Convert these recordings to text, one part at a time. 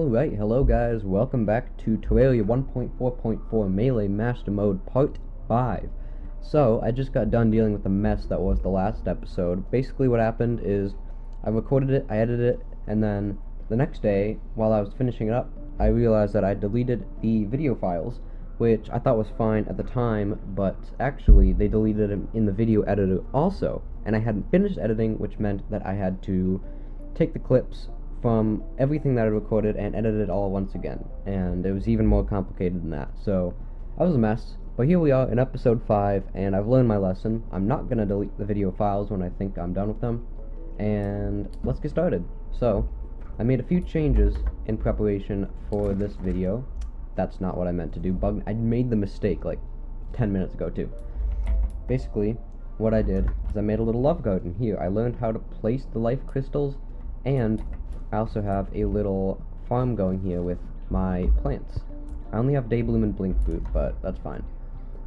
Alright, hello guys, welcome back to Terraria 1.4.4 Melee Master Mode Part 5. So, I just got done dealing with the mess that was the last episode. Basically what happened is, I recorded it, I edited it, and then the next day, while I was finishing it up, I realized that I deleted the video files, which I thought was fine at the time, but actually they deleted them in the video editor also, and I hadn't finished editing, which meant that I had to take the clips from everything that I recorded and edited it all once again, and it was even more complicated than that. So that was a mess, but here we are in episode 5, and I've learned my lesson. I'm not gonna delete the video files when I think I'm done with them, and let's get started. So I made a few changes in preparation for this video. That's not what I meant to do. I made the mistake like 10 minutes ago too. Basically what I did is I made a little love garden here. I learned how to place the life crystals, and I also have a little farm going here with my plants. I only have Daybloom and Blinkboot, but that's fine.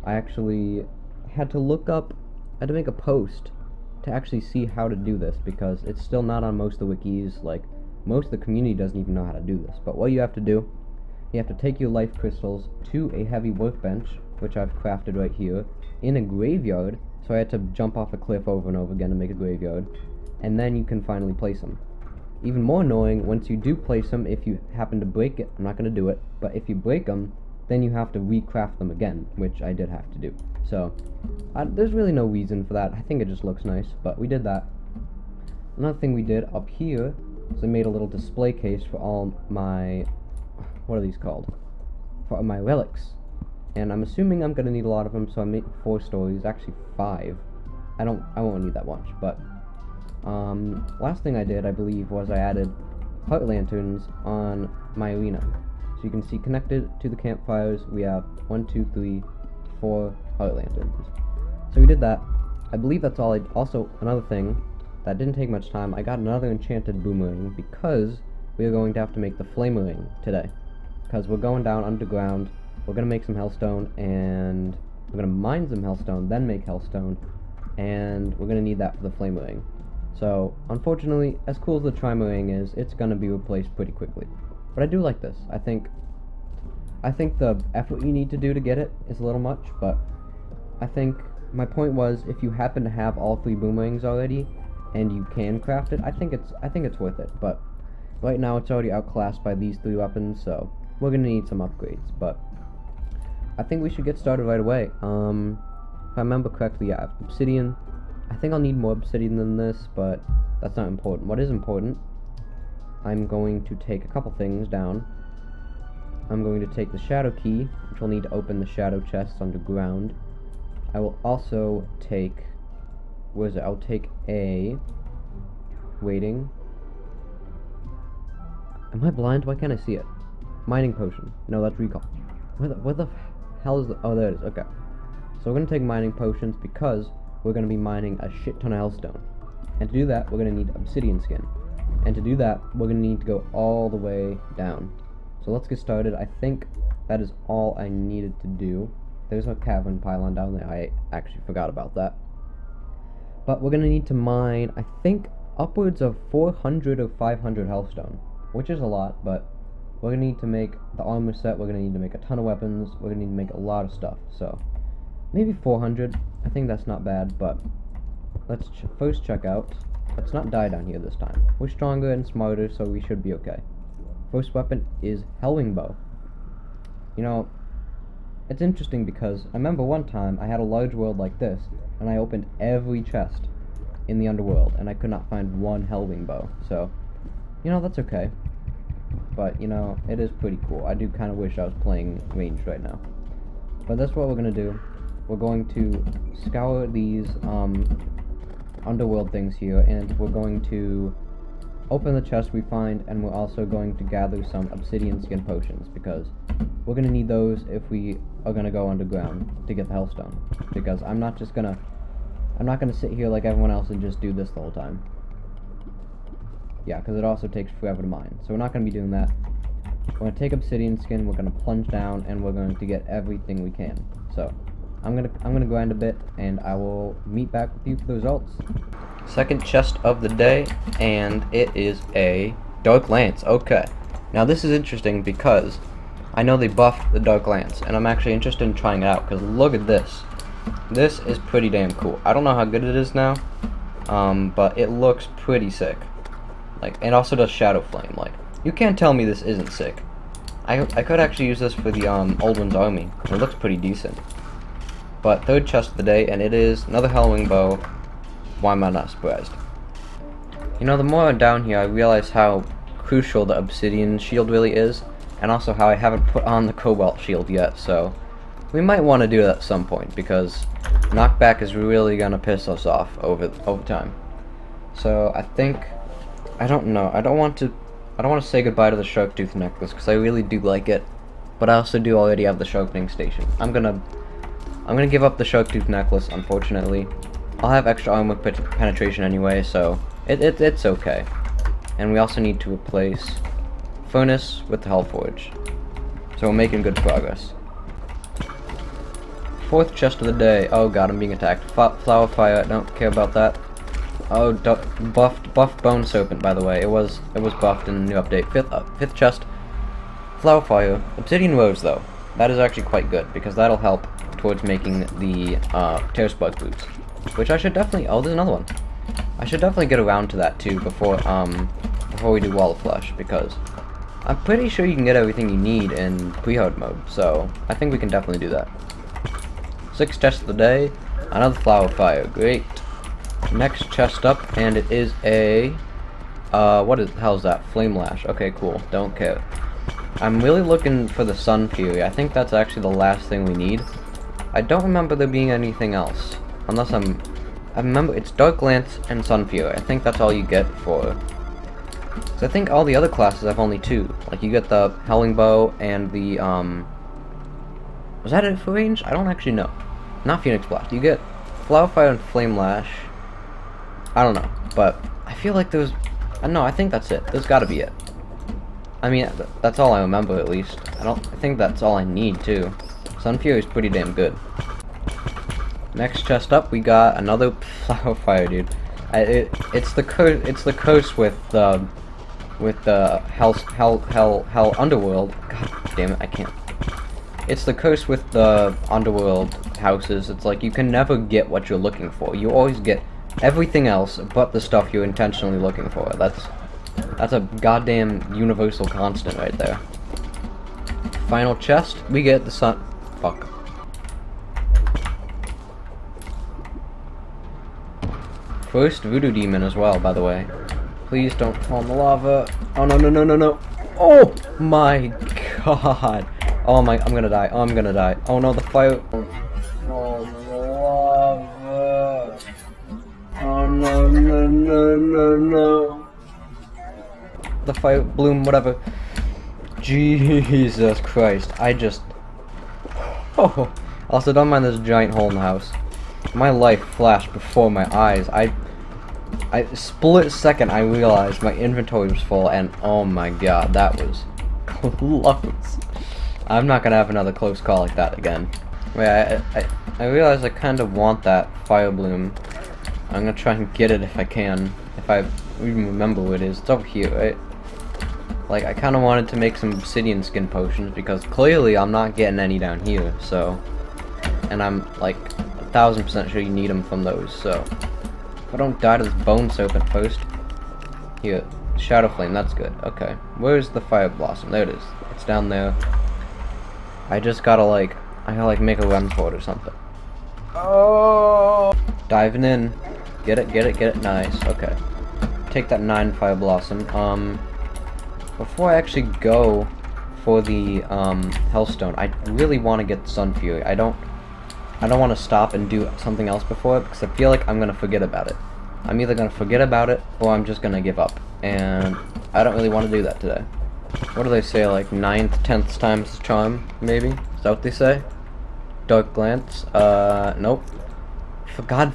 I actually had to make a post to actually see how to do this, because it's still not on most of the wikis. Like, most of the community doesn't even know how to do this. But what you have to do, you have to take your life crystals to a heavy workbench, which I've crafted right here, in a graveyard, so I had to jump off a cliff over and over again to make a graveyard, and then you can finally place them. Even more annoying, once you do place them, if you happen to break it, I'm not going to do it, but if you break them, then you have to recraft them again, which I did have to do. So, there's really no reason for that. I think it just looks nice, but we did that. Another thing we did up here is I made a little display case for all my, what are these called? For my relics. And I'm assuming I'm going to need a lot of them, so I made 4 stories, actually 5. I won't need that much, but last thing I did, I believe, was I added heart lanterns on my arena. So you can see connected to the campfires, we have 1, 2, 3, 4 heart lanterns. So we did that. I believe that's all. Also, another thing that didn't take much time, I got another enchanted boomerang, because we are going to have to make the flamerang today. Because we're going down underground, we're going to make some hellstone, and we're going to mine some hellstone, then make hellstone, and we're going to need that for the flamerang. So, unfortunately, as cool as the trimarang is, it's gonna be replaced pretty quickly. But I do like this. I think the effort you need to do to get it is a little much, but I think my point was, if you happen to have all 3 boomerangs already, and you can craft it, I think it's worth it. But right now it's already outclassed by these 3 weapons, so we're gonna need some upgrades. But I think we should get started right away. If I remember correctly, yeah, obsidian. I think I'll need more obsidian than this, but that's not important. What is important, I'm going to take a couple things down. I'm going to take the shadow key, which will need to open the shadow chests underground. I will also take, where is it? I'll take a, waiting. Am I blind? Why can't I see it? Mining potion. No, that's recall. Where the hell is the, oh, there it is, okay. So we're going to take mining potions because we're going to be mining a shit ton of hellstone. And to do that, we're going to need obsidian skin. And to do that, we're going to need to go all the way down. So let's get started. I think that is all I needed to do. There's a cavern pylon down there. I actually forgot about that. But we're going to need to mine, I think, upwards of 400 or 500 hellstone, which is a lot, but we're going to need to make the armor set. We're going to need to make a ton of weapons. We're going to need to make a lot of stuff. So maybe 400. I think that's not bad, but let's first check out. Let's not die down here this time. We're stronger and smarter, so we should be okay. First weapon is Hellwing Bow. You know, it's interesting because I remember one time I had a large world like this, and I opened every chest in the Underworld, and I could not find one Hellwing Bow. So, you know, that's okay. But, you know, it is pretty cool. I do kind of wish I was playing ranged right now. But that's what we're going to do. We're going to scour these underworld things here, and we're going to open the chest we find, and we're also going to gather some obsidian skin potions, because we're going to need those if we are going to go underground to get the hellstone. Because I'm not going to sit here like everyone else and just do this the whole time. Yeah, because it also takes forever to mine. So we're not going to be doing that. We're going to take obsidian skin, we're going to plunge down, and we're going to get everything we can. So I'm gonna grind a bit, and I will meet back with you for the results. Second chest of the day, and it is a dark lance. Okay, Now this is interesting because I know they buffed the Dark Lance, and I'm actually interested in trying it out, because look at this. This is pretty damn cool. I don't know how good it is now, but it looks pretty sick. Like, it also does Shadow Flame. Like, you can't tell me this isn't sick. I could actually use this for the Old One's army. It looks pretty decent. But third chest of the day, and it is another Hellwing bow. Why am I not surprised? You know, the more I'm down here, I realize how crucial the Obsidian shield really is, and also how I haven't put on the Cobalt shield yet, so we might want to do that at some point, because knockback is really gonna piss us off over time. So I think, I don't know, I don't want to say goodbye to the Shark Tooth necklace, because I really do like it, but I also do already have the Sharpening Station. I'm gonna give up the Shark Tooth necklace, unfortunately. I'll have extra armor penetration anyway, so it's okay. And we also need to replace Furnace with the Hellforge. So we're making good progress. Fourth chest of the day. Oh god, I'm being attacked. Flower Fire, I don't care about that. Oh, buffed Bone Serpent, by the way. It was buffed in the new update. Fifth chest. Flower Fire. Obsidian Rose, though. That is actually quite good, because that'll help towards making the Terrace Bug boots. Which I should definitely... Oh, there's another one. I should definitely get around to that, too, before we do Wall of Flesh, because I'm pretty sure you can get everything you need in pre-hard mode, so I think we can definitely do that. Sixth chest of the day. Another Flower Fire. Great. Next chest up, and it is a... what the hell is that? Flame Lash. Okay, cool. Don't care. I'm really looking for the Sun Fury. I think that's actually the last thing we need. I don't remember there being anything else. Unless I remember it's Dark Lance and Sun Fury. I think that's all you get for... So I think all the other classes have only two. Like, you get the Howling Bow and the, was that it for range? I don't actually know. Not Phoenix Blast. You get Flower Fire and Flame Lash. I don't know. But I feel like there's... no, I think that's it. There's gotta be it. I mean, that's all I remember, at least. I think that's all I need, too. Sun Fury is pretty damn good. Next chest up, we got another Flower Fire, dude. It's the curse with the Hell Underworld. God damn it, I can't. It's the curse with the Underworld houses. It's like you can never get what you're looking for. You always get everything else but the stuff you're intentionally looking for. That's a goddamn universal constant right there. Final chest, we get the sun. Fuck. First Voodoo Demon as well, by the way. Please don't fall in the lava. Oh no no no no no! Oh my god! Oh my! I'm gonna die. Oh, I'm gonna die. Oh no! The fire! Oh the lava! Oh no no no no no! The fire bloom, whatever. Jesus Christ! I just. Oh. Also, don't mind this giant hole in the house. My life flashed before my eyes. I split second I realized my inventory was full, and oh my god, that was close. I'm not gonna have another close call like that again. Wait, I realize I kind of want that fire bloom. I'm gonna try and get it if I can. If I even remember where it is. It's over here, right? Like, I kind of wanted to make some obsidian skin potions, because clearly I'm not getting any down here, so... And I'm, like, 1000% sure you need them from those, so... If I don't die to this bone serpent first... Here, Shadow Flame, that's good. Okay. Where's the Fire Blossom? There it is. It's down there. I just gotta, like... I gotta, make a run for it or something. Oh! Diving in. Get it, get it, get it. Nice. Okay. Take that 9 Fire Blossom. Before I actually go for the Hellstone, I really want to get Sun Fury. I don't want to stop and do something else before it, because I feel like I'm gonna forget about it. I'm either gonna forget about it or I'm just gonna give up, and I don't really want to do that today. What do they say? Like 9th, 10th time's the charm, maybe? Is that what they say? Dark Glance. Nope. For God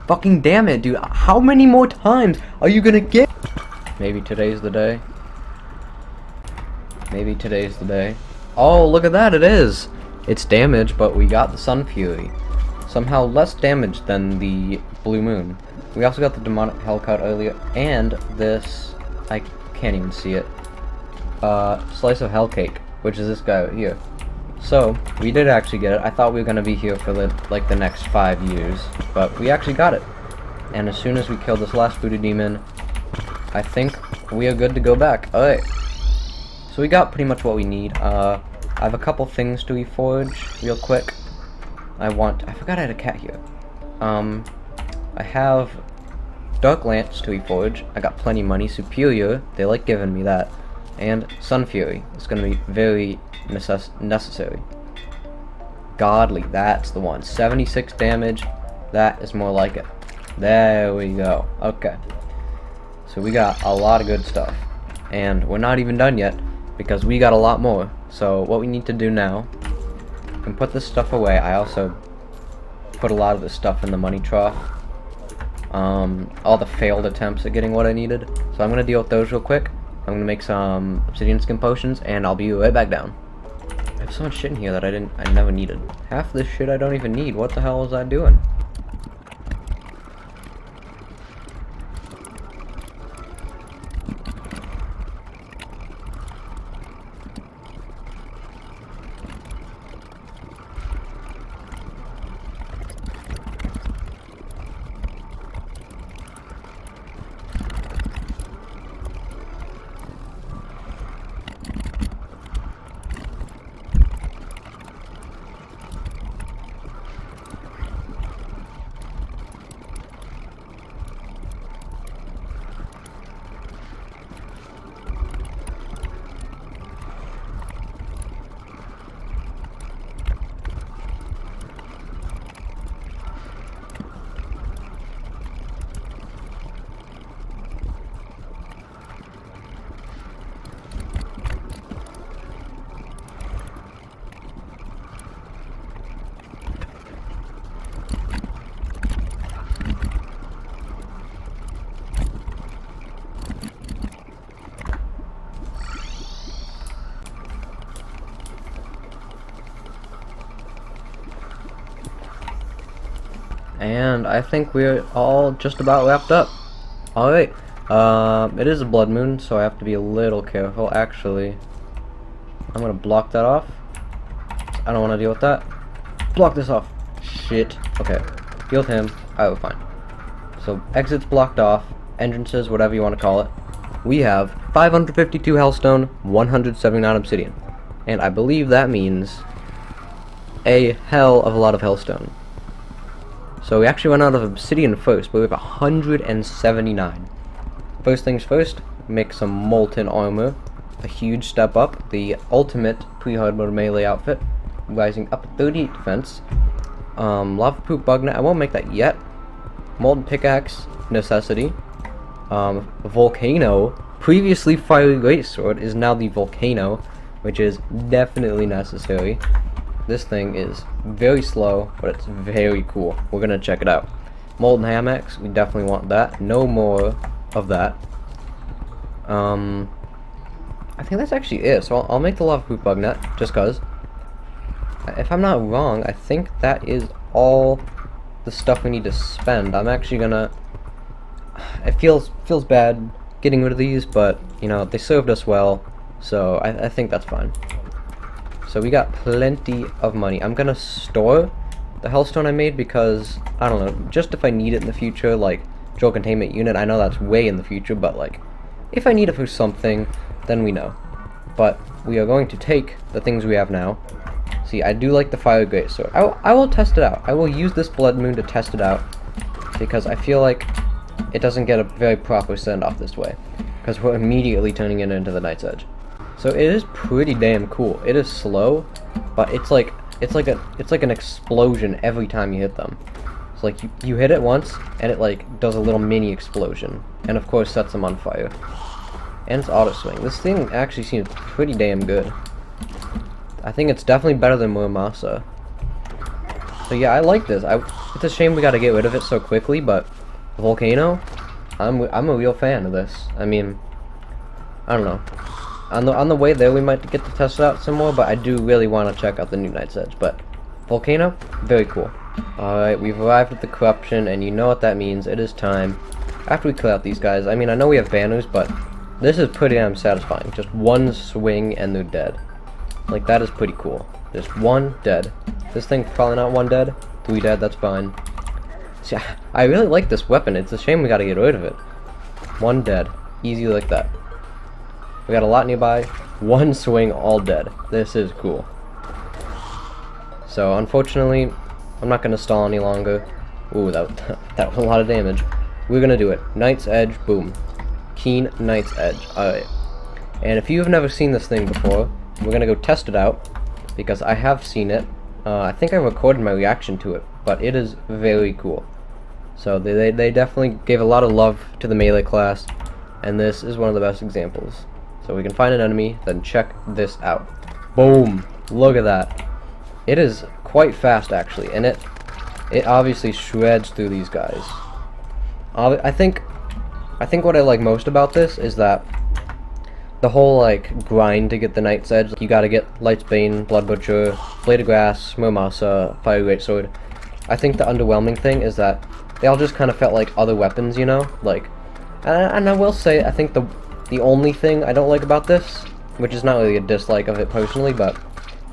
fucking damn it, dude! How many more times are you gonna get? Maybe today's the day. Maybe today's the day. Oh, look at that, it is! It's damage, but we got the Sun Fury. Somehow less damage than the Blue Moon. We also got the Demonic Hellcut earlier, and this... I can't even see it. slice of hell cake, which is this guy right here. So, we did actually get it. I thought we were going to be here for the next 5 years, but we actually got it. And as soon as we killed this last voodoo demon, I think we are good to go back. Alright. So we got pretty much what we need. I have a couple things to reforge real quick. I forgot I had a cat here. I have Dark Lance to reforge. I got plenty of money. Superior, they like giving me that. And Sun Fury. It's going to be very necessary. Godly, that's the one. 76 damage. That is more like it. There we go. Okay. So we got a lot of good stuff. And we're not even done yet, because we got a lot more. So what we need to do now, and put this stuff away. I also put a lot of this stuff in the money trough. All the failed attempts at getting what I needed. So I'm going to deal with those real quick. I'm going to make some obsidian skin potions, and I'll be right back down. I have so much shit in here that I never needed. Half this shit I don't even need. What the hell was I doing? And I think we're all just about wrapped up. Alright, it is a blood moon, so I have to be a little careful. Actually, I'm gonna block that off. I don't want to deal with that. Block this off. Shit. Okay, deal with him. Alright, we're fine. So, exits blocked off, entrances, whatever you want to call it. We have 552 hellstone, 179 obsidian. And I believe that means a hell of a lot of hellstone. So we actually went out of obsidian first, but we have 179. First things first, make some molten armor. A huge step up. The ultimate pre-hard mode melee outfit, rising up to 38 defense. Lava poop bug net, I won't make that yet. Molten pickaxe, necessity. Volcano, previously fiery greatsword, is now the volcano, which is definitely necessary. This thing is very slow, but it's very cool. We're gonna check it out. Molten hammocks, we definitely want that. No more of that. I think that's actually it. So I'll make the lava poop bug net, just cause. If I'm not wrong, I think that is all the stuff we need to spend. I'm actually gonna. It feels bad getting rid of these, but you know they served us well, so I think that's fine. So we got plenty of money. I'm gonna store the hellstone I made because, I don't know, just if I need it in the future, like drill containment unit. I know that's way in the future, but like, if I need it for something, then we know. But we are going to take the things we have now. See, I do like the fire greatsword. I will test it out. I will use this blood moon to test it out because I feel like it doesn't get a very proper send off this way because we're immediately turning it into the Night's Edge. So it is pretty damn cool. It is slow, but it's like an explosion every time you hit them. It's like you hit it once and it like does a little mini explosion, and of course sets them on fire. And it's auto swing. This thing actually seems pretty damn good. I think it's definitely better than Muramasa. So yeah, I like this. It's a shame we got to get rid of it so quickly, but Volcano, I'm a real fan of this. I mean, I don't know. On the way there, we might get to test it out some more, but I do really want to check out the new Night's Edge. But Volcano, very cool. Alright, we've arrived at the corruption, and you know what that means. It is time. After we clear out these guys, I mean, I know we have banners, but This is pretty damn satisfying. Just one swing and they're dead. Like, that is pretty cool. Just one dead. This thing's probably not one dead. 3 dead, that's fine. See, I really like this weapon. It's a shame we gotta get rid of it. 1 dead. Easy like that. We got a lot nearby. 1 swing, all dead. This is cool. So, unfortunately, I'm not gonna stall any longer. Ooh, that was a lot of damage. We're gonna do it. Knight's Edge, boom. Keen Knight's Edge. Alright. And if you've never seen this thing before, we're gonna go test it out, because I have seen it. I think I recorded my reaction to it, but it is very cool. So they definitely gave a lot of love to the melee class, and this is one of the best examples. So we can find an enemy, then check this out. Boom! Look at that. It is quite fast actually, and it obviously shreds through these guys. I think what I like most about this is that the whole like grind to get the Knight's Edge. You gotta get Light's Bane, Blood Butcher, Blade of Grass, Murmasa, Fiery Greatsword. I think the underwhelming thing is that they all just kind of felt like other weapons, you know? Like, and I will say, I think the only thing I don't like about this, which is not really a dislike of it personally, but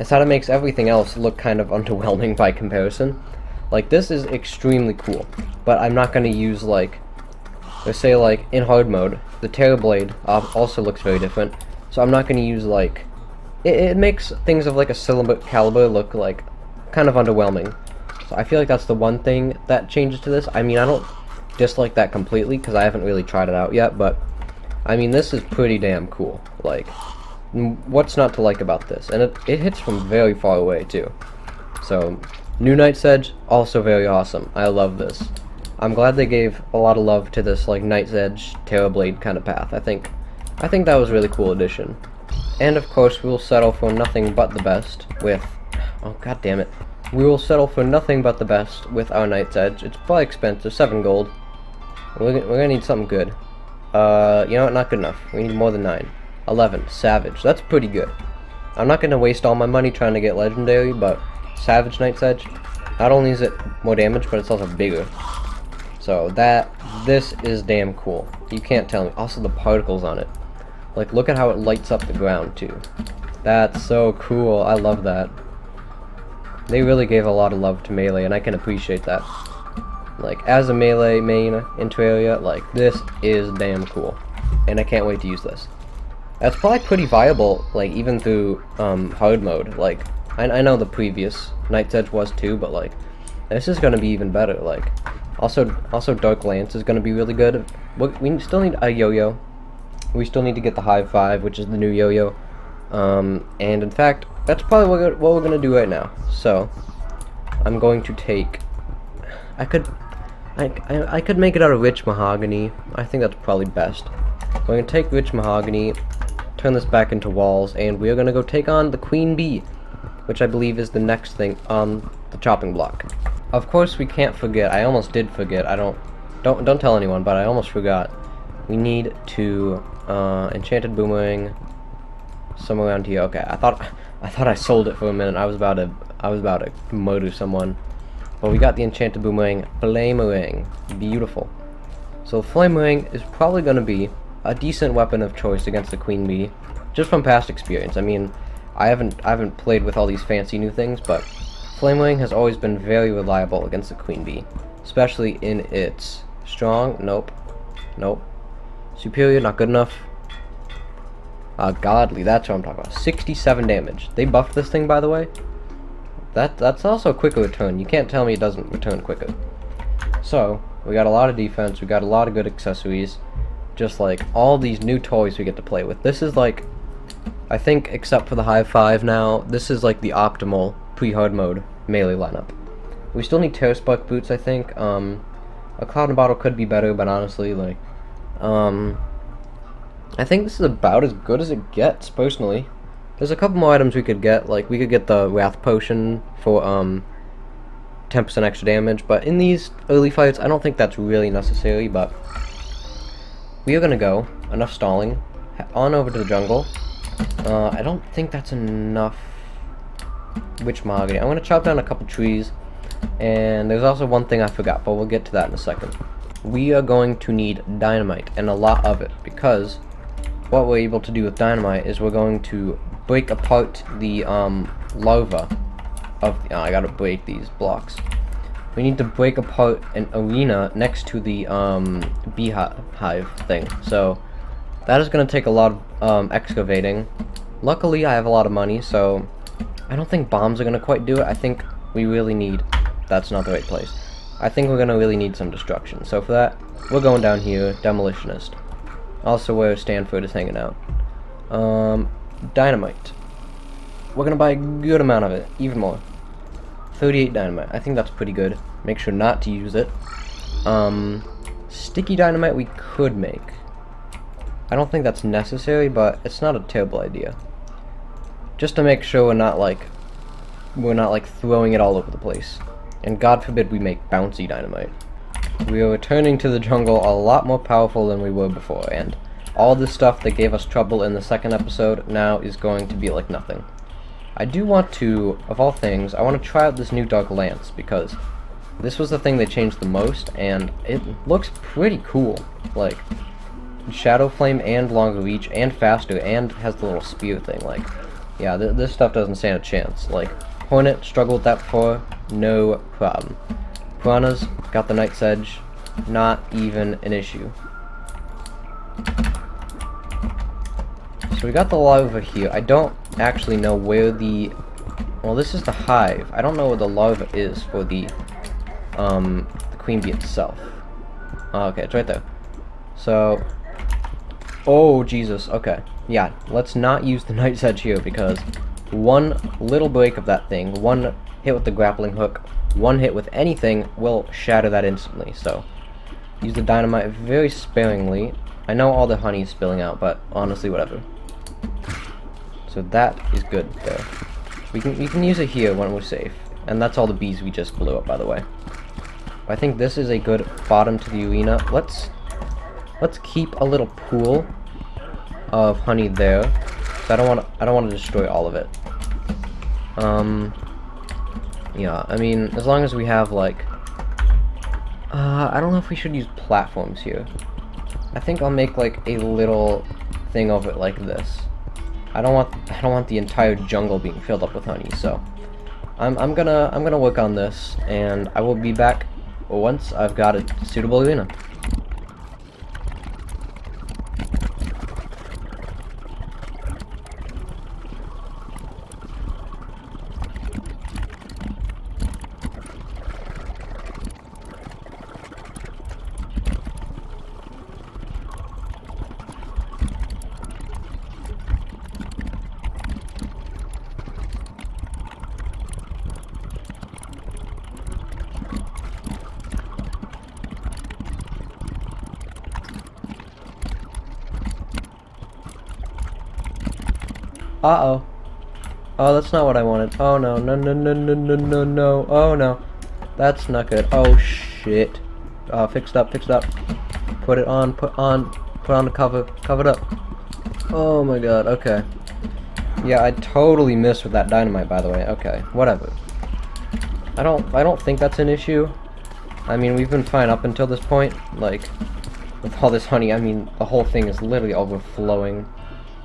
it's how it makes everything else look kind of underwhelming by comparison. Like, this is extremely cool, but I'm not gonna use like, let's say like in hard mode, the Terra Blade also looks very different, so I'm not going to use like, it makes things of like a cylinder caliber look like kind of underwhelming. So I feel like that's the one thing that changes to this. I mean, I don't dislike that completely because I haven't really tried it out yet, but I mean, this is pretty damn cool. Like, what's not to like about this? And it hits from very far away too. So, new Knight's Edge, also very awesome. I love this. I'm glad they gave a lot of love to this like Knight's Edge, Terra Blade kind of path. I think that was a really cool addition. And of course, we will settle for nothing but the best with, oh god damn it. We will settle for nothing but the best with our Knight's Edge. It's probably expensive, 7 gold. We're gonna need something good. You know what, not good enough. We need more than 9. 11, Savage. That's pretty good. I'm not gonna waste all my money trying to get Legendary, but Savage Knight's Edge, not only is it more damage, but it's also bigger. So this is damn cool. You can't tell me. Also the particles on it. Like, look at how it lights up the ground too. That's so cool. I love that. They really gave a lot of love to melee, and I can appreciate that. Like, as a melee main in Terraria, like, this is damn cool. And I can't wait to use this. That's probably pretty viable, like, even through hard mode. Like, I know the previous Knight's Edge was too, but like, this is gonna be even better. Like, also Dark Lance is gonna be really good. We still need a yo-yo. We still need to get the High Five, which is the new yo-yo. And in fact, that's probably what we're gonna do right now. So, I'm going to take. I could make it out of Rich Mahogany. I think that's probably best. We're gonna take Rich Mahogany, turn this back into walls, and we are gonna go take on the Queen Bee, which I believe is the next thing on the chopping block. Of course, we can't forget. I almost did forget. Don't tell anyone, but I almost forgot. We need to enchanted boomerang somewhere around here. Okay, I thought I sold it for a minute. I was about to murder someone. But we got the enchanted boomerang, Flamerang. Beautiful. So Flamerang is probably going to be a decent weapon of choice against the Queen Bee, just from past experience. I mean, I haven't played with all these fancy new things, but Flamerang has always been very reliable against the Queen Bee, especially in its strong. Nope. Superior, not good enough. Godly, that's what I'm talking about. 67 damage. They buffed this thing, by the way. That's also a quicker return. You can't tell me it doesn't return quicker. So, we got a lot of defense, we got a lot of good accessories, just like all these new toys we get to play with. This is like, I think except for the High Five now, this is like the optimal pre-hard mode melee lineup. We still need Terra Spark boots, I think. A Cloud and Bottle could be better, but honestly, like, I think this is about as good as it gets, personally. There's a couple more items we could get, like, we could get the Wrath Potion for, 10% extra damage, but in these early fights, I don't think that's really necessary, but we are gonna go, enough stalling, on over to the jungle. I don't think that's enough Witch Mahogany. I'm gonna chop down a couple trees, and there's also one thing I forgot, but we'll get to that in a second. We are going to need dynamite, and a lot of it, because what we're able to do with dynamite is we're going to break apart the larva of I gotta break these blocks. We need to break apart an arena next to the beehive thing. So that is gonna take a lot of excavating. Luckily, I have a lot of money, so I don't think bombs are gonna quite do it. I think we really need. That's not the right place. I think we're gonna really need some destruction. So for that, we're going down here, demolitionist. Also where Stanford is hanging out. Dynamite. We're gonna buy a good amount of it, even more. 38 dynamite. I think that's pretty good. Make sure not to use it. Sticky dynamite we could make. I don't think that's necessary, but it's not a terrible idea. Just to make sure we're not like throwing it all over the place. And God forbid we make bouncy dynamite. We are returning to the jungle a lot more powerful than we were before, and all this stuff that gave us trouble in the second episode now is going to be like nothing. I do want to, of all things, I want to try out this new dark lance, because this was the thing they changed the most, and it looks pretty cool. Like, shadow flame and longer reach and faster, and has the little spear thing. Like, yeah, this stuff doesn't stand a chance. Like, Hornet struggled with that before, no problem. Piranhas got the Night's Edge, not even an issue. So we got the larva here. I don't actually know where the... Well, this is the hive. I don't know where the larva is for the queen bee itself. Oh, okay, it's right there. So... Oh, Jesus. Okay. Yeah, let's not use the Night's Edge here, because one little break of that thing, one hit with the grappling hook, one hit with anything will shatter that instantly. So use the dynamite very sparingly. I know all the honey is spilling out, but honestly, whatever. So that is good there. We can use it here when we're safe. And that's all the bees we just blew up, by the way. I think this is a good bottom to the arena. Let's keep a little pool of honey there. So I don't want to destroy all of it. Yeah, I mean, as long as we have like I don't know if we should use platforms here. I think I'll make like a little thing of it like this. I don't want the entire jungle being filled up with honey, so I'm gonna work on this, and I will be back once I've got a suitable arena. Uh-oh. Oh, that's not what I wanted. Oh, no. No, no, no, no, no, no, no. Oh, no. That's not good. Oh, shit. Fixed up. Put it on, put on the cover. Cover it up. Oh, my God. Okay. Yeah, I totally missed with that dynamite, by the way. Okay, whatever. I don't think that's an issue. I mean, we've been fine up until this point. Like, with all this honey, I mean, the whole thing is literally overflowing.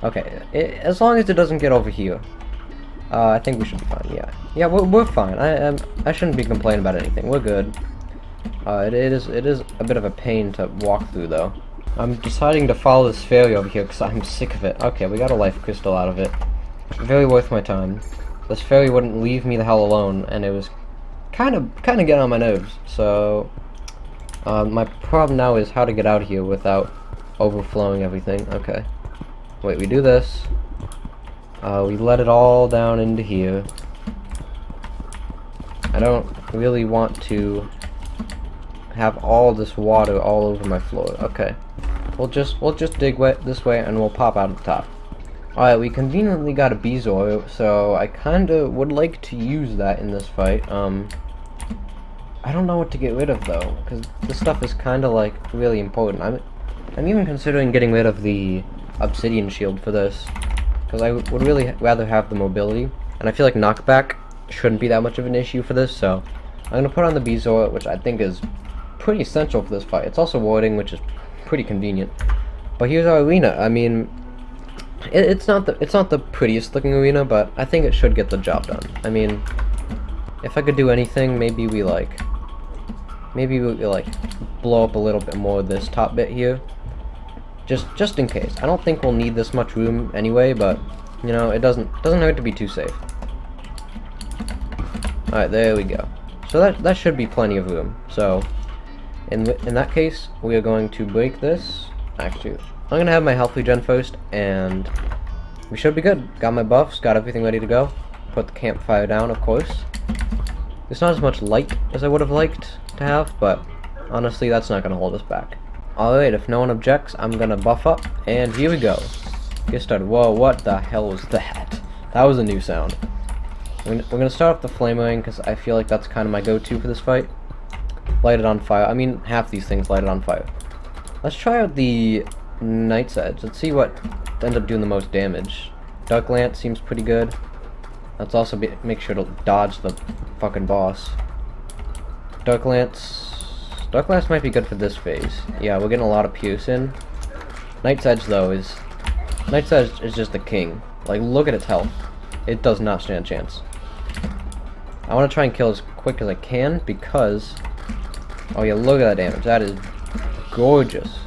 Okay, as long as it doesn't get over here, I think we should be fine. Yeah, we're fine. I shouldn't be complaining about anything. We're good. It is a bit of a pain to walk through, though. I'm deciding to follow this fairy over here because I'm sick of it. Okay, we got a life crystal out of it. Very worth my time. This fairy wouldn't leave me the hell alone, and it was kind of getting on my nerves. So my problem now is how to get out of here without overflowing everything. Okay. Wait, we do this. We let it all down into here. I don't really want to have all this water all over my floor. Okay. We'll just dig this way and we'll pop out at the top. Alright, we conveniently got a bezoar, so I kinda would like to use that in this fight. I don't know what to get rid of though, because this stuff is kinda like really important. I'm even considering getting rid of the obsidian shield for this, because I would really rather have the mobility, and I feel like knockback shouldn't be that much of an issue for this, so I'm going to put on the bezoar, which I think is pretty essential for this fight. It's also warding, which is pretty convenient. But here's our arena. I mean, It's not the prettiest looking arena, but I think it should get the job done. I mean, if I could do anything, maybe we blow up a little bit more of this top bit here, just in case. I don't think we'll need this much room anyway, but you know, it doesn't hurt to be too safe. All right, there we go. So that should be plenty of room. So in that case, we are going to break this. Actually, I'm gonna have my health regen first, and we should be good. Got my buffs, got everything ready to go. Put the campfire down, of course. There's not as much light as I would have liked to have, but honestly, that's not gonna hold us back. Alright, if no one objects, I'm gonna buff up, and here we go. Get started. Whoa, what the hell was that? That was a new sound. We're gonna start off the flame ring, because I feel like that's kind of my go-to for this fight. Light it on fire. I mean, half these things light it on fire. Let's try out the Night's Edge. Let's see what ends up doing the most damage. Dark Lance seems pretty good. Let's also make sure to dodge the fucking boss. Dark Lance might be good for this phase. Yeah, we're getting a lot of pierce in. Night's Edge is just the king. Like, look at its health. It does not stand a chance. I want to try and kill as quick as I can because, oh yeah, look at that damage. That is gorgeous.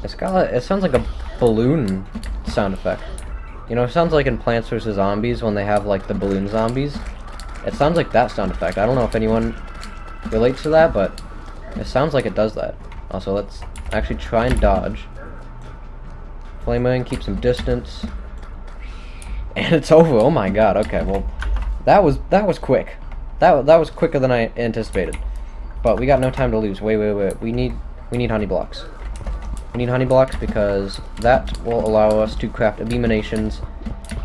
It sounds like a balloon sound effect. You know, it sounds like in Plants vs. Zombies when they have like the balloon zombies. It sounds like that sound effect. I don't know if anyone relates to that, but it sounds like it does that. Also, let's actually try and dodge. Flame ring, keep some distance. And it's over. Oh my god. Okay, well, that was quick. That was quicker than I anticipated. But we got no time to lose. Wait. We need honey blocks. We need honey blocks because that will allow us to craft abominations.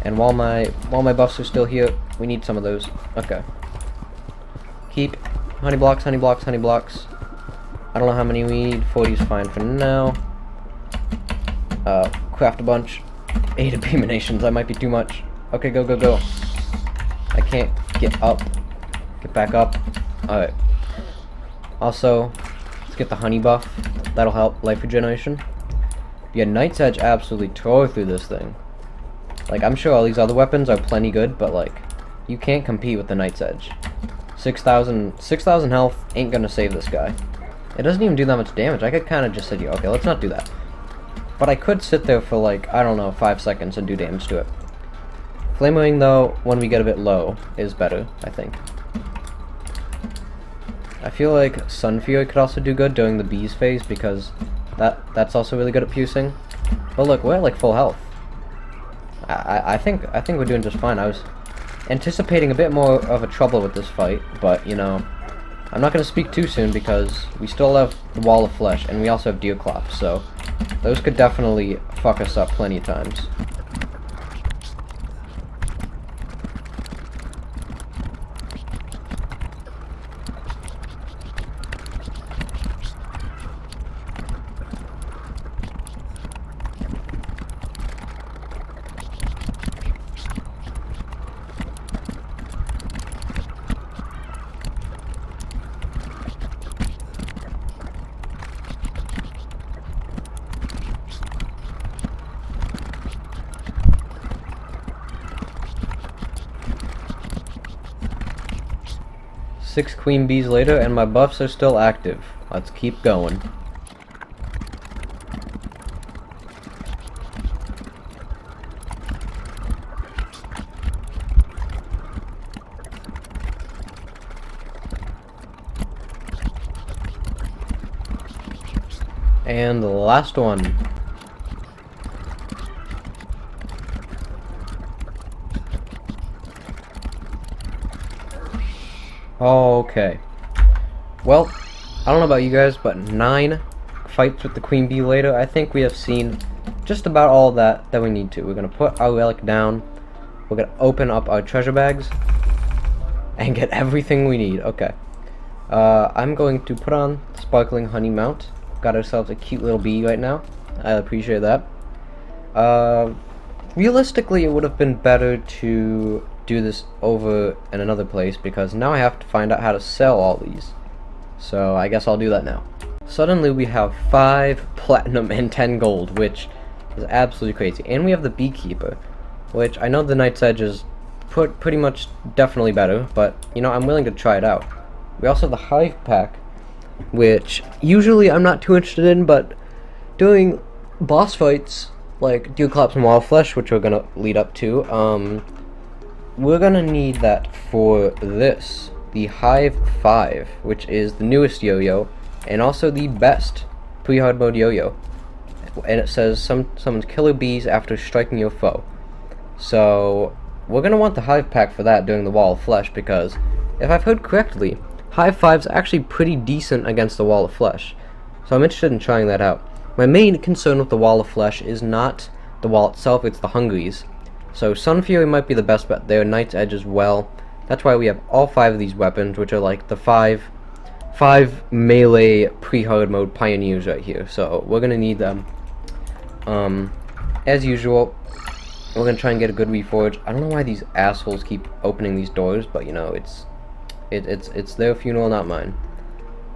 And while my buffs are still here, we need some of those. Okay. Keep honey blocks. I don't know how many we need. 40 is fine for now. Craft a bunch. 8 abominations. That might be too much. Okay, go. I can't get up. Get back up. Alright. Also, let's get the honey buff. That'll help life regeneration. Yeah, Night's Edge absolutely tore through this thing. Like, I'm sure all these other weapons are plenty good, but like, you can't compete with the Night's Edge. 6,000 health ain't gonna save this guy. It doesn't even do that much damage. I could kind of just sit here. Okay, let's not do that. But I could sit there for like, I don't know, 5 seconds and do damage to it. Flame Wing, though, when we get a bit low, is better, I think. I feel like Sun Fury could also do good during the bees phase because that's also really good at piercing. But look, we're at like full health. I think we're doing just fine. I was anticipating a bit more of a trouble with this fight, but you know, I'm not going to speak too soon because we still have the Wall of Flesh and we also have deerclops, so those could definitely fuck us up plenty of times. Six queen bees later, and my buffs are still active. Let's keep going. And the last one. Okay. Well, I don't know about you guys, but 9 fights with the queen bee later, I think we have seen just about all that we need to. We're going to put our relic down. We're going to open up our treasure bags and get everything we need. Okay. I'm going to put on Sparkling Honey Mount. Got ourselves a cute little bee right now. I appreciate that. Realistically, it would have been better to do this over in another place because now I have to find out how to sell all these. So I guess I'll do that now. suddenly we have 5 platinum and 10 gold, which is absolutely crazy. And we have the beekeeper, which I know the Knight's Edge is pretty much definitely better, but you know, I'm willing to try it out. We also have the hive pack, which usually I'm not too interested in, but during boss fights like deerclops and wild flesh, which we're gonna lead up to, we're gonna need that for this, the Hive 5, which is the newest yo-yo and also the best pre-hard mode yo-yo. And it says summons killer bees after striking your foe. So we're gonna want the hive pack for that during the wall of flesh, because if I've heard correctly, hive 5's actually pretty decent against the wall of flesh. So I'm interested in trying that out. My main concern with the wall of flesh is not the wall itself, it's the hungries. So Sun Fury might be the best bet there, Knight's Edge as well. That's why we have all 5 of these weapons, which are like the five melee pre-hard mode pioneers right here. So we're gonna need them. As usual, we're gonna try and get a good reforge. I don't know why these assholes keep opening these doors, but you know, it's their funeral, not mine.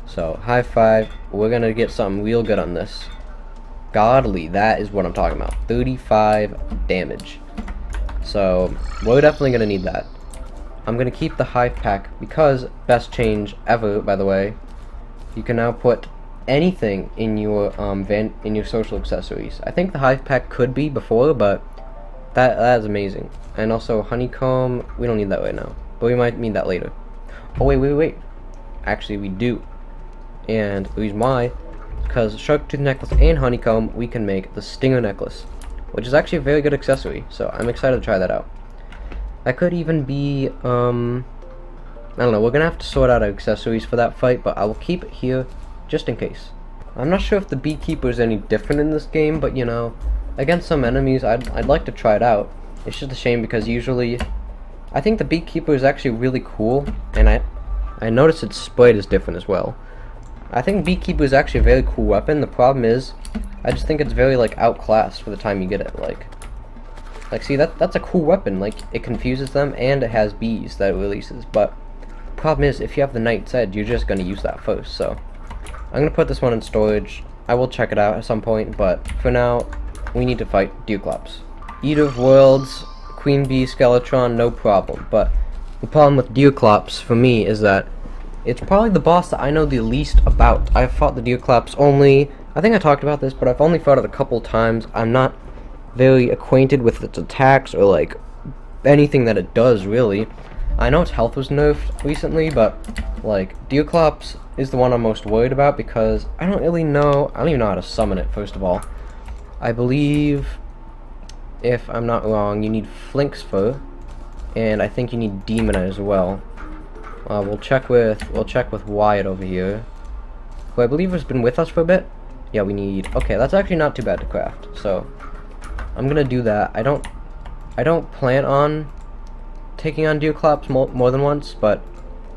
So high 5, we're gonna get something real good on this. Godly, that is what I'm talking about. 35 damage. So we're definitely gonna need that. I'm gonna keep the hive pack because best change ever, by the way. You can now put anything in your in your social accessories. I think the hive pack could be before, but that is amazing. And also honeycomb, we don't need that right now, but we might need that later. Oh wait. Actually, we do. And the reason why, because shark tooth necklace and honeycomb, we can make the stinger necklace, which is actually a very good accessory. So I'm excited to try that out. That could even be, I don't know, we're gonna have to sort out our accessories for that fight, but I will keep it here just in case. I'm not sure if the beekeeper is any different in this game, but you know, against some enemies, I'd like to try it out. It's just a shame because usually, I think the beekeeper is actually really cool, and I noticed its sprite is different as well. I think beekeeper is actually a very cool weapon. The problem is, I just think it's very like outclassed for the time you get it. Like see, that's a cool weapon. Like, it confuses them and it has bees that it releases. But the problem is, if you have the Knight's Edge, you're just gonna use that first. So I'm gonna put this one in storage. I will check it out at some point, but for now, we need to fight deerclops. Eater of Worlds, Queen Bee, Skeletron, no problem. But the problem with deerclops for me is that it's probably the boss that I know the least about. I've fought the deerclops only, I think I talked about this, but I've only fought it a couple times. I'm not very acquainted with its attacks or like anything that it does, really. I know its health was nerfed recently, but like deerclops is the one I'm most worried about because I don't even know how to summon it. First of all, I believe, if I'm not wrong, you need Flink's Fur, and I think you need Demon as well. We'll check with Wyatt over here, who I believe has been with us for a bit. Yeah, we need. Okay, that's actually not too bad to craft. So I'm gonna do that. I don't plan on taking on deerclops more than once, but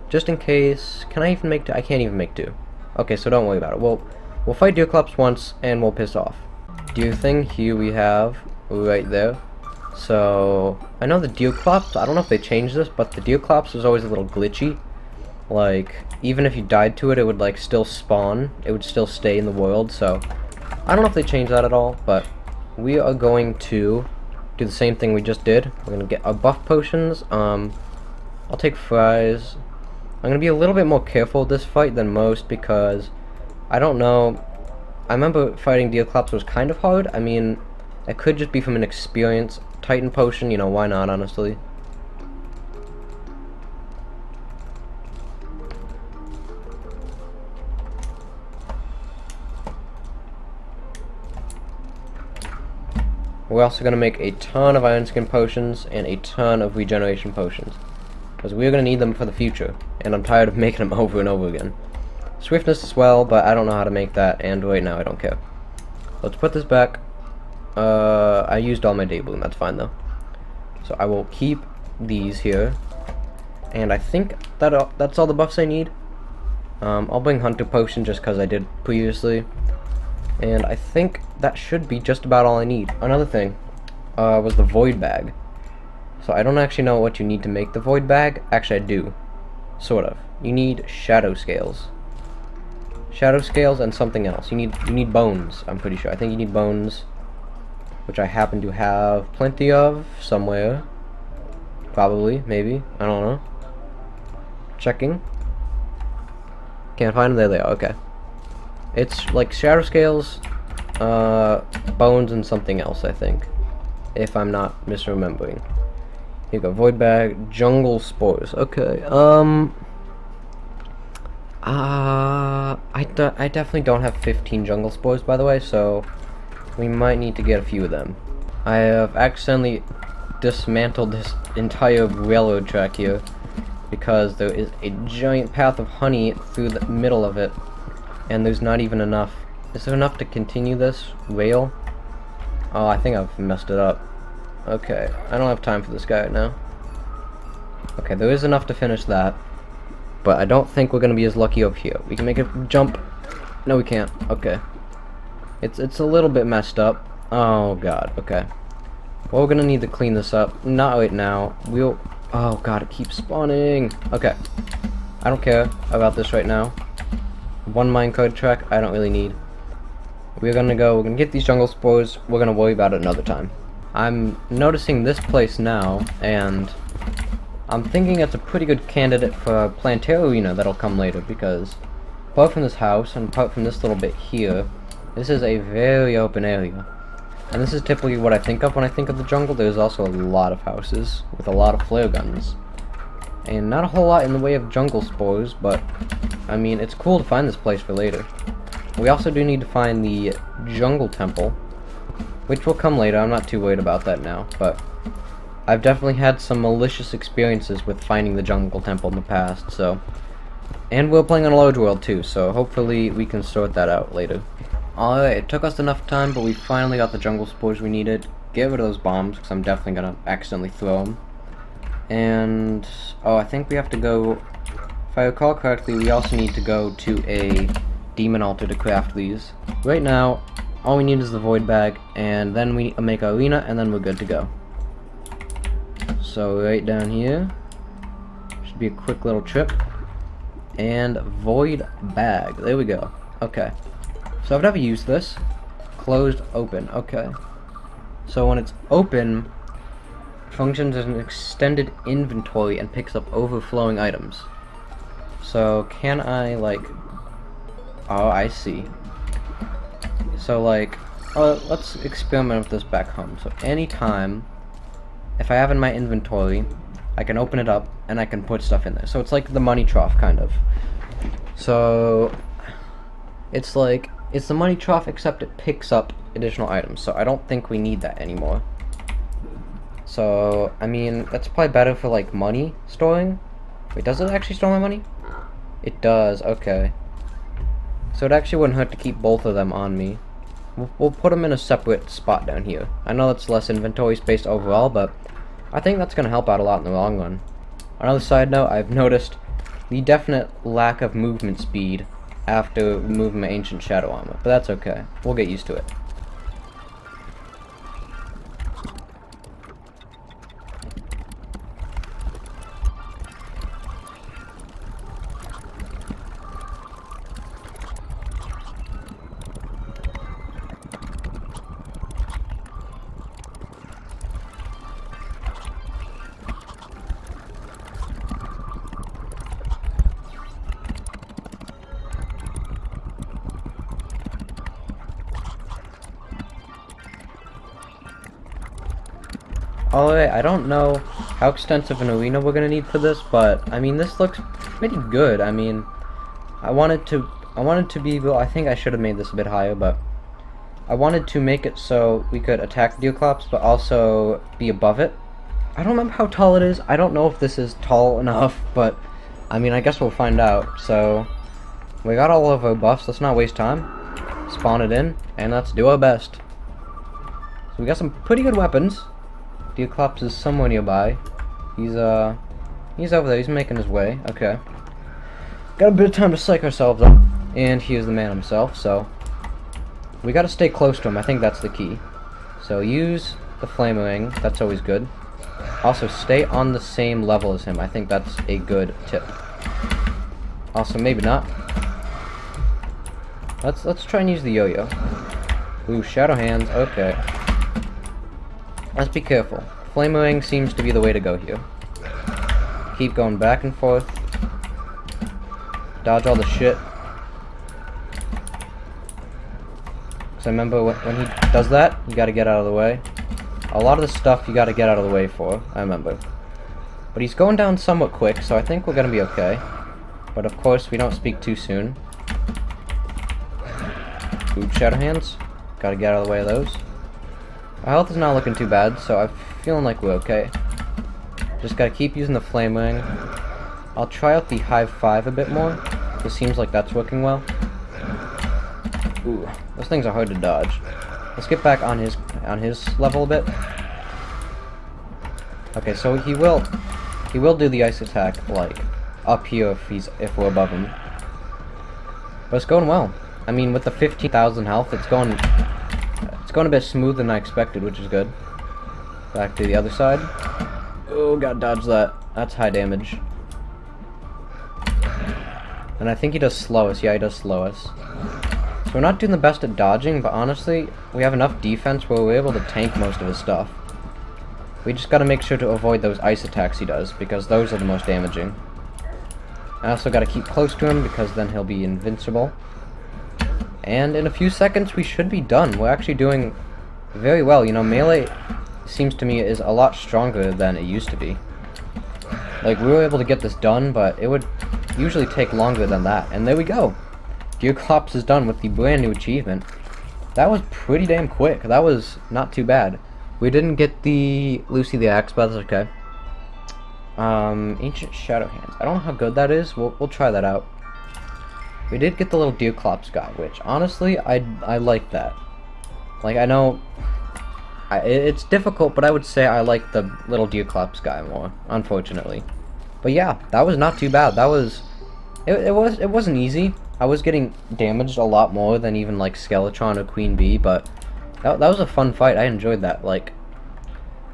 just in case, can I even make 2? I can't even make 2. Okay, so don't worry about it. We'll fight deerclops once and we'll piss off. Deer thing here we have right there. So I know the deerclops, I don't know if they changed this, but the deerclops was always a little glitchy. Like, even if you died to it, it would like still spawn. It would still stay in the world. So I don't know if they changed that at all, but we are going to do the same thing we just did. We're gonna get our buff potions. I'll take fries. I'm gonna be a little bit more careful with this fight than most because I don't know. I remember fighting deerclops was kind of hard. I mean, it could just be from an experience. Titan potion, you know, why not, honestly. We're also going to make a ton of Iron Skin potions and a ton of regeneration potions, because we're going to need them for the future, and I'm tired of making them over and over again. Swiftness as well, but I don't know how to make that, and right now I don't care. Let's put this back. I used all my day bloom, that's fine though. So I will keep these here, and I think that's all the buffs I need. I'll bring Hunter Potion just because I did previously. And I think that should be just about all I need. Another thing was the Void Bag. So I don't actually know what you need to make the Void Bag. Actually, I do. Sort of. You need Shadow Scales. shadow scales and something else. You need bones, I'm pretty sure. I think you need bones, which I happen to have plenty of somewhere. Probably, maybe, I don't know. Checking. Can't find them. There they are. Okay. It's like shadow scales, bones, and something else, I think, if I'm not misremembering. Here you go. Void bag, jungle spores. Okay. I definitely don't have 15 jungle spores, by the way, so we might need to get a few of them. I have accidentally dismantled this entire railroad track here because there is a giant path of honey through the middle of it, and there's not even enough. Is there enough to continue this rail? Oh, I think I've messed it up. Okay, I don't have time for this guy right now. Okay, there is enough to finish that, but I don't think we're gonna be as lucky up here. We can make it jump. No, we can't. Okay. It's a little bit messed up. Oh god. Okay. Well, we're gonna need to clean this up. Not right now. We'll. Oh god, it keeps spawning. Okay. I don't care about this right now. One minecart track, I don't really need. We're gonna get these jungle spores. We're gonna worry about it another time. I'm noticing this place now, and I'm thinking it's a pretty good candidate for a planetary arena that'll come later, because apart from this house and apart from this little bit here, this is a very open area. And this is typically what I think of when I think of the jungle. There's also a lot of houses with a lot of flare guns. And not a whole lot in the way of jungle spores, but I mean, it's cool to find this place for later. We also do need to find the jungle temple, which will come later. I'm not too worried about that now, but I've definitely had some malicious experiences with finding the jungle temple in the past, so. And we're playing on Underworld too, so hopefully we can sort that out later. Alright, it took us enough time, but we finally got the jungle spores we needed. Get rid of those bombs, because I'm definitely going to accidentally throw them. And, oh, I think we have to go, if I recall correctly, we also need to go to a demon altar to craft these. Right now, all we need is the void bag, and then we make our arena, and then we're good to go. So, right down here, should be a quick little trip. And void bag, there we go. Okay. So I've never used this. Closed, open, okay. So when it's open, functions as an extended inventory and picks up overflowing items. So can I like, oh I see. So like, let's experiment with this back home. So anytime, if I have in my inventory, I can open it up and I can put stuff in there. So it's like the money trough kind of. So it's like, it's the money trough, except it picks up additional items, so I don't think we need that anymore. So, I mean, that's probably better for, like, money storing. Wait, does it actually store my money? It does, okay. So it actually wouldn't hurt to keep both of them on me. We'll put them in a separate spot down here. I know that's less inventory space overall, but I think that's going to help out a lot in the long run. Another side note, I've noticed the definite lack of movement speed after removing my ancient shadow armor, but that's okay. We'll get used to it. Alright, I don't know how extensive an arena we're gonna need for this, but I mean this looks pretty good. I mean, I wanted to be, well, I think I should have made this a bit higher, but I wanted to make it so we could attack deerclops, but also be above it. I don't remember how tall it is. I don't know if this is tall enough, but I mean, I guess we'll find out. So we got all of our buffs. Let's not waste time. Spawn it in, and let's do our best. So we got some pretty good weapons. Deerclops is somewhere nearby. He's over there. He's making his way. Okay. Got a bit of time to psych ourselves up. And here's the man himself, so we gotta stay close to him. I think that's the key. So use the flame ring. That's always good. Also, stay on the same level as him. I think that's a good tip. Also, maybe not. Let's try and use the yo-yo. Ooh, shadow hands. Okay. Let's be careful. Flamerang seems to be the way to go here. Keep going back and forth. Dodge all the shit. Because I remember when he does that, you gotta get out of the way. A lot of the stuff you gotta get out of the way for, I remember. But he's going down somewhat quick, so I think we're gonna be okay. But of course, we don't speak too soon. Ooh, shadow hands. Gotta get out of the way of those. Our health is not looking too bad, so I'm feeling like we're okay. Just gotta keep using the Flamerang. I'll try out the Hive 5 a bit more. It seems like that's working well. Ooh, those things are hard to dodge. Let's get back on his level a bit. Okay, so he will do the ice attack like up here if we're above him. But it's going well. I mean, with the 15,000 health, it's going a bit smoother than I expected, which is good. Back to the other side. Oh, gotta dodge that. That's high damage. And I think he does slow us. Yeah, he does slow us. So we're not doing the best at dodging, but honestly, we have enough defense where we're able to tank most of his stuff. We just gotta make sure to avoid those ice attacks he does, because those are the most damaging. I also gotta keep close to him, because then he'll be invincible. And in a few seconds, we should be done. We're actually doing very well. You know, melee seems to me is a lot stronger than it used to be. Like, we were able to get this done, but it would usually take longer than that. And there we go. Deerclops is done with the brand new achievement. That was pretty damn quick. That was not too bad. We didn't get the Lucy the Axe, but that's okay. Ancient Shadow Hands. I don't know how good that is. We'll try that out. We did get the little deerclops guy, which honestly I like that. Like, I know it's difficult, but I would say I like the little deerclops guy more, unfortunately. But yeah, that was not too bad. That was it wasn't easy. I was getting damaged a lot more than even like Skeletron or Queen Bee, but that was a fun fight. I enjoyed that. Like,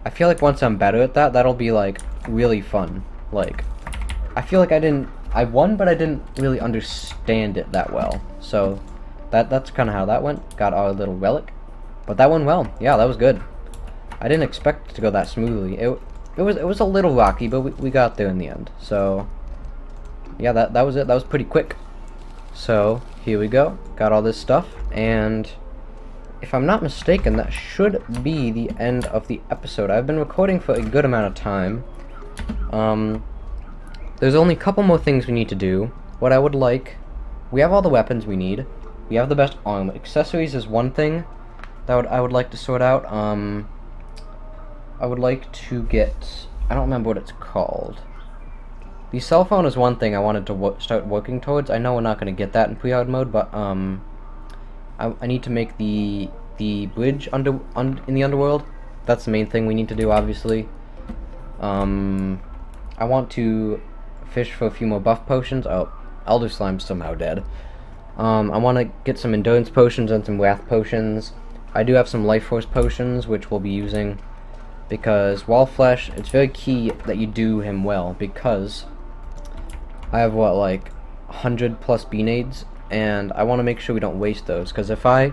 I feel like once I'm better at that, that'll be like really fun. Like, I feel like I won, but I didn't really understand it that well. So that's kind of how that went. Got our little relic, but that went well. Yeah, that was good. I didn't expect it to go that smoothly. It was a little rocky, but we got there in the end. So yeah, that was it. That was pretty quick. So here we go. Got all this stuff, and if I'm not mistaken, that should be the end of the episode. I've been recording for a good amount of time. There's only a couple more things we need to do. What I would like... We have all the weapons we need. We have the best armor. Accessories is one thing that I would like to sort out. I would like to get... I don't remember what it's called. The cell phone is one thing I wanted to start working towards. I know we're not going to get that in pre-hard mode, but I need to make the bridge in the Underworld. That's the main thing we need to do, obviously. I want to fish for a few more buff potions. Oh, Elder Slime's somehow dead. I want to get some endurance potions and some wrath potions. I do have some life force potions, which we'll be using, because Wallflesh, it's very key that you do him well, because I have, what, like 100 plus B-nades, and I want to make sure we don't waste those, because if I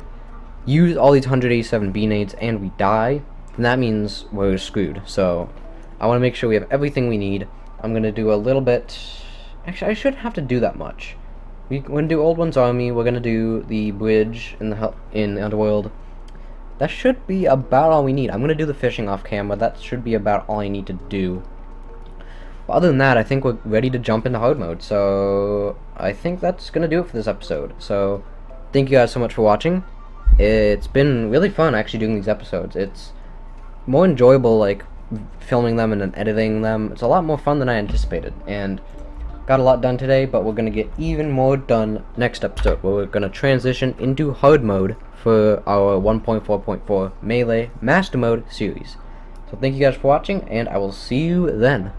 use all these 187 B-nades and we die, then that means we're screwed. So I want to make sure we have everything we need. I'm going to do a little bit... Actually, I shouldn't have to do that much. We're going to do Old One's Army, we're going to do the bridge in the Underworld. That should be about all we need. I'm going to do the fishing off camera. That should be about all I need to do. But other than that, I think we're ready to jump into hard mode. So I think that's going to do it for this episode. So thank you guys so much for watching. It's been really fun actually doing these episodes. It's more enjoyable, like, filming them and then editing them. It's a lot more fun than I anticipated, and got a lot done today, but we're gonna get even more done next episode, where we're gonna transition into hard mode for our 1.4.4 Melee Master Mode series. So thank you guys for watching, and I will see you then.